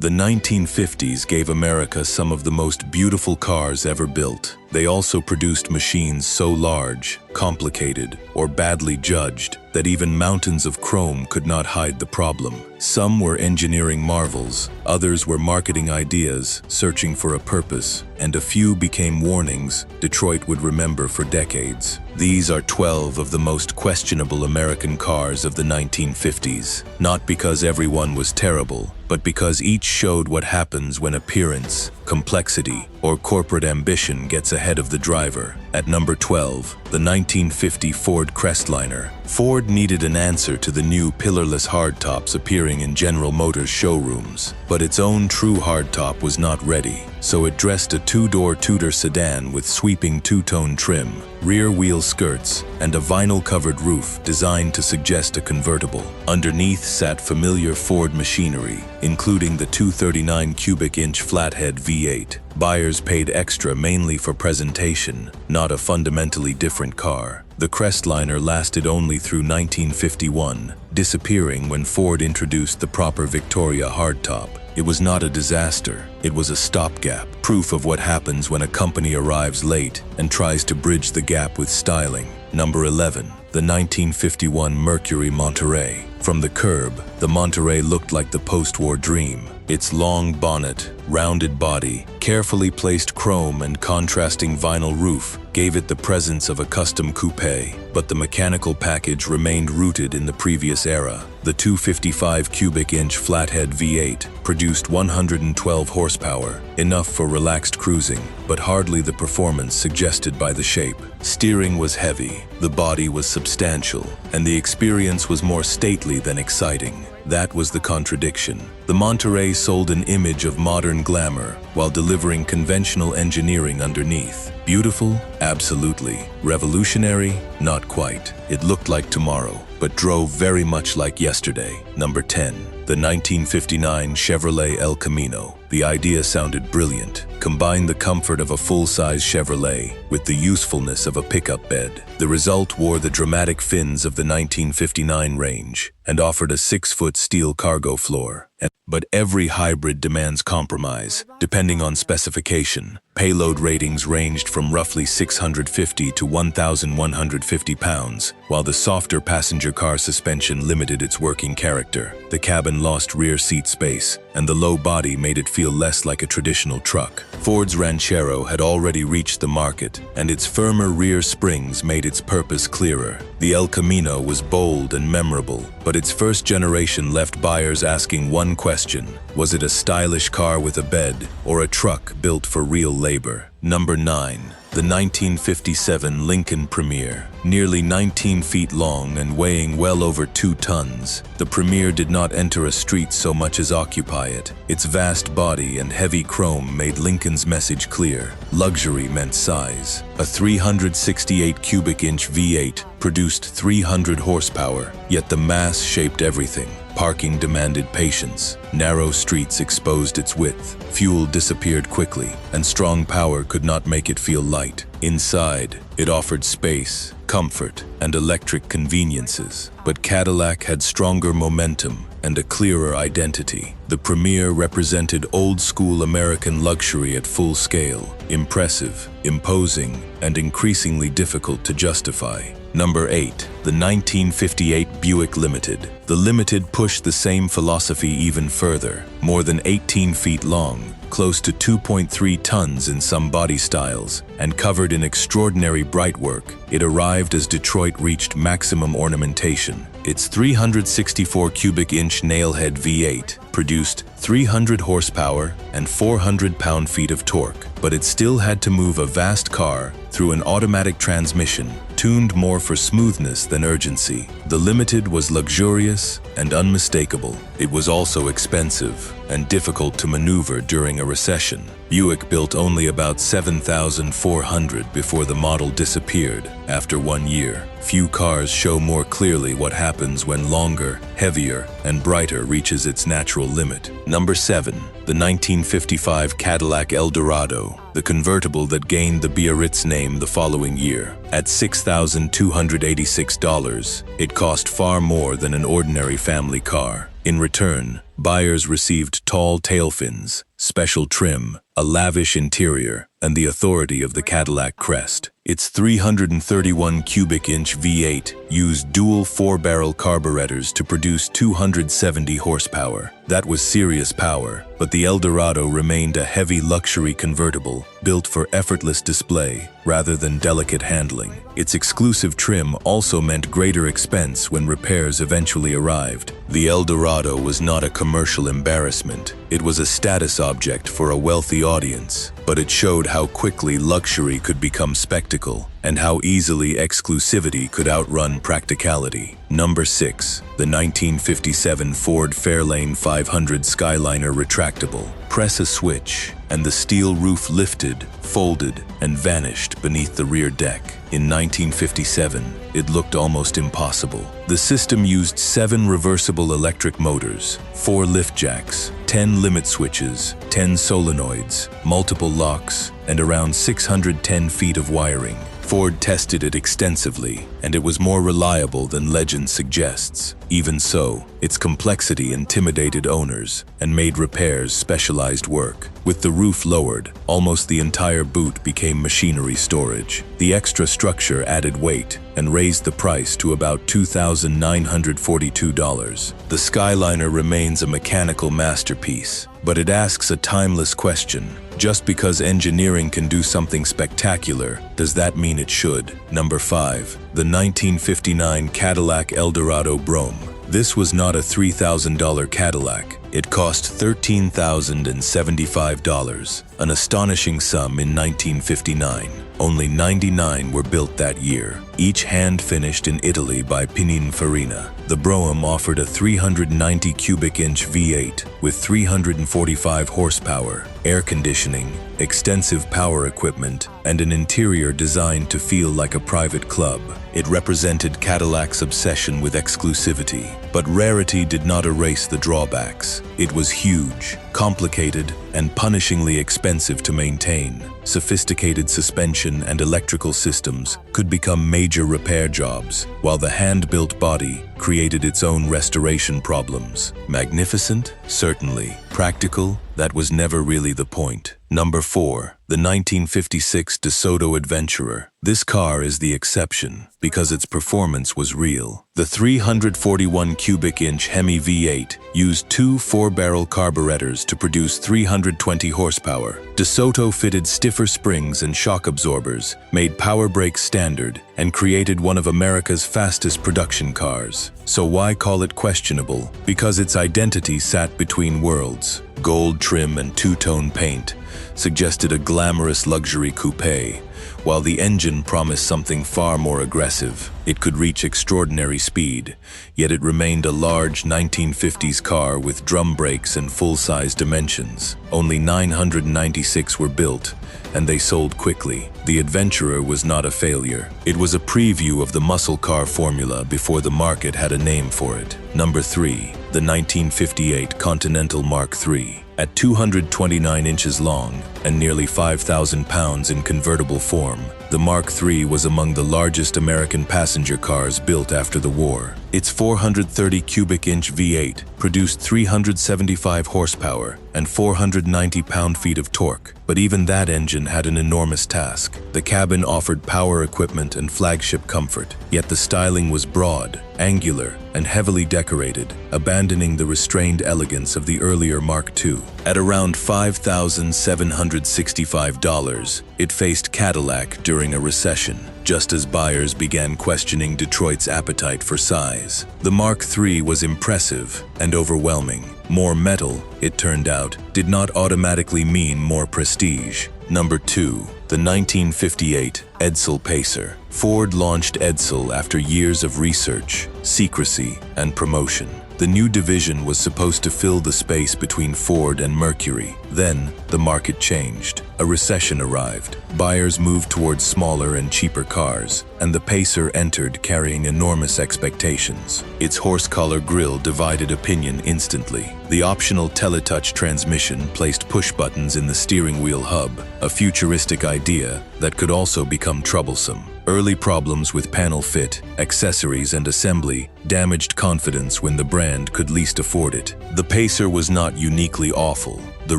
The 1950s gave America some of the most beautiful cars ever built. They also produced machines so large, complicated, or badly judged that even mountains of chrome could not hide the problem. Some were engineering marvels, others were marketing ideas, searching for a purpose, and a few became warnings Detroit would remember for decades. These are 12 of the most questionable American cars of the 1950s, not because everyone was terrible, but because each showed what happens when appearance, complexity, or corporate ambition gets ahead of the driver. At number 12, the 1950 Ford Crestliner. Ford needed an answer to the new pillarless hardtops appearing in General Motors showrooms, but its own true hardtop was not ready, so it dressed a two-door Tudor sedan with sweeping two-tone trim, rear-wheel skirts, and a vinyl-covered roof designed to suggest a convertible. Underneath sat familiar Ford machinery, including the 239 cubic inch flathead V8. Buyers paid extra mainly for presentation, not a fundamentally different car. The Crestliner lasted only through 1951, disappearing when Ford introduced the proper Victoria hardtop. It was not a disaster, it was a stopgap, proof of what happens when a company arrives late and tries to bridge the gap with styling. Number 11, the 1951 Mercury Monterey. From the curb, the Monterey looked like the post-war dream. Its long bonnet, rounded body, carefully placed chrome and contrasting vinyl roof gave it the presence of a custom coupe, but the mechanical package remained rooted in the previous era. The 255 cubic inch flathead V8 produced 112 horsepower, enough for relaxed cruising, but hardly the performance suggested by the shape. Steering was heavy, the body was substantial, and the experience was more stately than exciting. That was the contradiction. The Monterey sold an image of modern glamour while delivering conventional engineering underneath. Beautiful? Absolutely. Revolutionary? Not quite. It looked like tomorrow, but drove very much like yesterday. Number 10. The 1959 Chevrolet El Camino. The idea sounded brilliant. Combine the comfort of a full-size Chevrolet with the usefulness of a pickup bed. The result wore the dramatic fins of the 1959 range and offered a 6-foot steel cargo floor. But every hybrid demands compromise, depending on specification. Payload ratings ranged from roughly 650 to 1,150 pounds, while the softer passenger car suspension limited its working character. The cabin lost rear seat space, and the low body made it feel less like a traditional truck. Ford's Ranchero had already reached the market, and its firmer rear springs made its purpose clearer. The El Camino was bold and memorable, but its first generation left buyers asking one question: was it a stylish car with a bed, or a truck built for real labor? Number 9. The 1957 Lincoln Premier. Nearly 19 feet long and weighing well over 2 tons, the Premier did not enter a street so much as occupy it. Its vast body and heavy chrome made Lincoln's message clear. Luxury meant size. A 368 cubic inch V8 produced 300 horsepower, yet the mass shaped everything. Parking demanded patience. Narrow streets exposed its width. Fuel disappeared quickly, and strong power could not make it feel light. Inside, it offered space, comfort, and electric conveniences. But Cadillac had stronger momentum and a clearer identity. The Premier represented old-school American luxury at full scale. Impressive, imposing, and increasingly difficult to justify. Number 8. The 1958 Buick Limited. The Limited pushed the same philosophy even further. More than 18 feet long, close to 2.3 tons in some body styles, and covered in extraordinary bright work, it arrived as Detroit reached maximum ornamentation. Its 364 cubic inch nailhead V8 produced 300 horsepower and 400 pound-feet of torque, but it still had to move a vast car through an automatic transmission, tuned more for smoothness than urgency. The Limited was luxurious and unmistakable. It was also expensive and difficult to maneuver during a recession. Buick built only about 7,400 before the model disappeared after 1 year. Few cars show more clearly what happens when longer, heavier, and brighter reaches its natural limit. Number 7. The 1955 Cadillac Eldorado, the convertible that gained the Biarritz name the following year. At $6,286, it cost far more than an ordinary family car. In return, buyers received tall tail fins, special trim, a lavish interior, and the authority of the Cadillac crest. Its 331 cubic inch V8 used dual 4-barrel carburetors to produce 270 horsepower. That was serious power, but the Eldorado remained a heavy luxury convertible built for effortless display rather than delicate handling. Its exclusive trim also meant greater expense when repairs eventually arrived. The Eldorado was not a commercial embarrassment. It was a status object for a wealthy audience, but it showed how quickly luxury could become spectacle and how easily exclusivity could outrun practicality. Number 6. The 1957 Ford Fairlane 500 Skyliner Retractable. Press a switch, and the steel roof lifted, folded, and vanished beneath the rear deck. In 1957, it looked almost impossible. The system used 7 reversible electric motors, 4 lift jacks, 10 limit switches, 10 solenoids, multiple locks, and around 610 feet of wiring. Ford tested it extensively, and it was more reliable than legend suggests. Even so, its complexity intimidated owners and made repairs specialized work. With the roof lowered, almost the entire boot became machinery storage. The extra structure added weight and raised the price to about $2,942. The Skyliner remains a mechanical masterpiece, but it asks a timeless question. Just because engineering can do something spectacular, does that mean it should? Number 5. The 1959 Cadillac Eldorado Brougham. This was not a $3,000 Cadillac. It cost $13,075, an astonishing sum in 1959. Only 99 were built that year, each hand-finished in Italy by Pininfarina. The Brougham offered a 390 cubic inch V8 with 345 horsepower, air conditioning, extensive power equipment, and an interior designed to feel like a private club. It represented Cadillac's obsession with exclusivity, but rarity did not erase the drawbacks. It was huge, complicated, and punishingly expensive to maintain. Sophisticated suspension and electrical systems could become major repair jobs, while the hand-built body created its own restoration problems. Magnificent? Certainly. Practical? That was never really the point. Number 4. The 1956 DeSoto Adventurer. This car is the exception because its performance was real. The 341 cubic inch Hemi V8 used 2 4-barrel carburetors to produce 320 horsepower. DeSoto fitted stiffer springs and shock absorbers, made power brakes standard, and created one of America's fastest production cars. So why call it questionable? Because its identity sat between worlds. Gold trim and two-tone paint suggested a glamorous luxury coupe, while the engine promised something far more aggressive. It could reach extraordinary speed, yet it remained a large 1950s car with drum brakes and full-size dimensions. Only 996 were built, and they sold quickly. The Adventurer was not a failure. It was a preview of the muscle car formula before the market had a name for it. Number 3. The 1958 Continental Mark III. At 229 inches long and nearly 5,000 pounds in convertible form, the Mark III was among the largest American passenger cars built after the war. Its 430 cubic inch V8 produced 375 horsepower and 490 pound-feet of torque, but even that engine had an enormous task. The cabin offered power equipment and flagship comfort, yet the styling was broad, angular, and heavily decorated, abandoning the restrained elegance of the earlier Mark II. At around $5,765, it faced Cadillac during a recession, just as buyers began questioning Detroit's appetite for size. The Mark III was impressive and overwhelming. More metal, it turned out, did not automatically mean more prestige. Number 2. The 1958 Edsel Pacer. Ford launched Edsel after years of research, secrecy, and promotion. The new division was supposed to fill the space between Ford and Mercury. Then, the market changed. A recession arrived. Buyers moved towards smaller and cheaper cars. and the Pacer entered carrying enormous expectations. Its horse-collar grille divided opinion instantly. The optional teletouch transmission placed push buttons in the steering wheel hub, a futuristic idea that could also become troublesome. Early problems with panel fit, accessories, and assembly damaged confidence when the brand could least afford it. The Pacer was not uniquely awful. The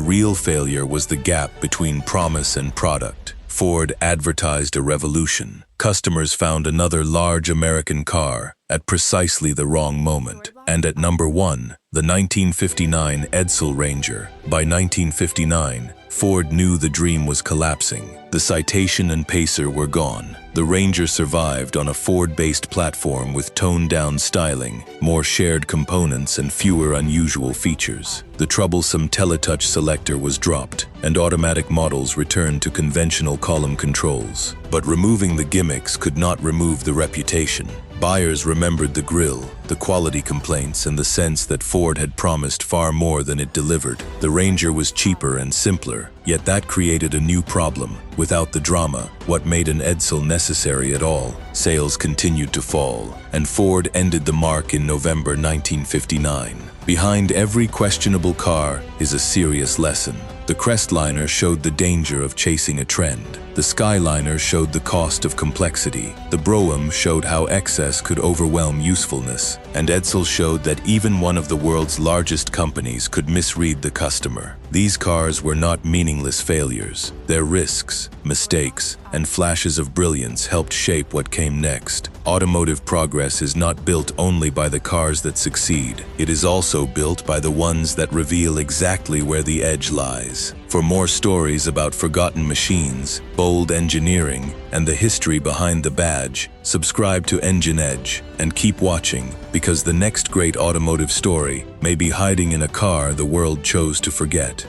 real failure was the gap between promise and product. Ford advertised a revolution. Customers found another large American car at precisely the wrong moment. And at number 1, the 1959 Edsel Ranger. By 1959, Ford knew the dream was collapsing. The Citation and Pacer were gone. The Ranger survived on a Ford-based platform with toned-down styling, more shared components, and fewer unusual features. The troublesome teletouch selector was dropped, and automatic models returned to conventional column controls. But removing the gimmicks could not remove the reputation. Buyers remembered the grille, the quality complaints, and the sense that Ford had promised far more than it delivered. The Ranger was cheaper and simpler, yet that created a new problem. Without the drama, what made an Edsel necessary at all? Sales continued to fall, and Ford ended the mark in November 1959. Behind every questionable car is a serious lesson. The Crestliner showed the danger of chasing a trend. The Skyliner showed the cost of complexity. The Brougham showed how excess could overwhelm usefulness. And Edsel showed that even one of the world's largest companies could misread the customer. These cars were not meaningless failures. Their risks, mistakes, and flashes of brilliance helped shape what came next. Automotive progress is not built only by the cars that succeed. It is also built by the ones that reveal exactly where the edge lies. For more stories about forgotten machines, bold engineering, and the history behind the badge, subscribe to Engine Edge and keep watching, because the next great automotive story may be hiding in a car the world chose to forget.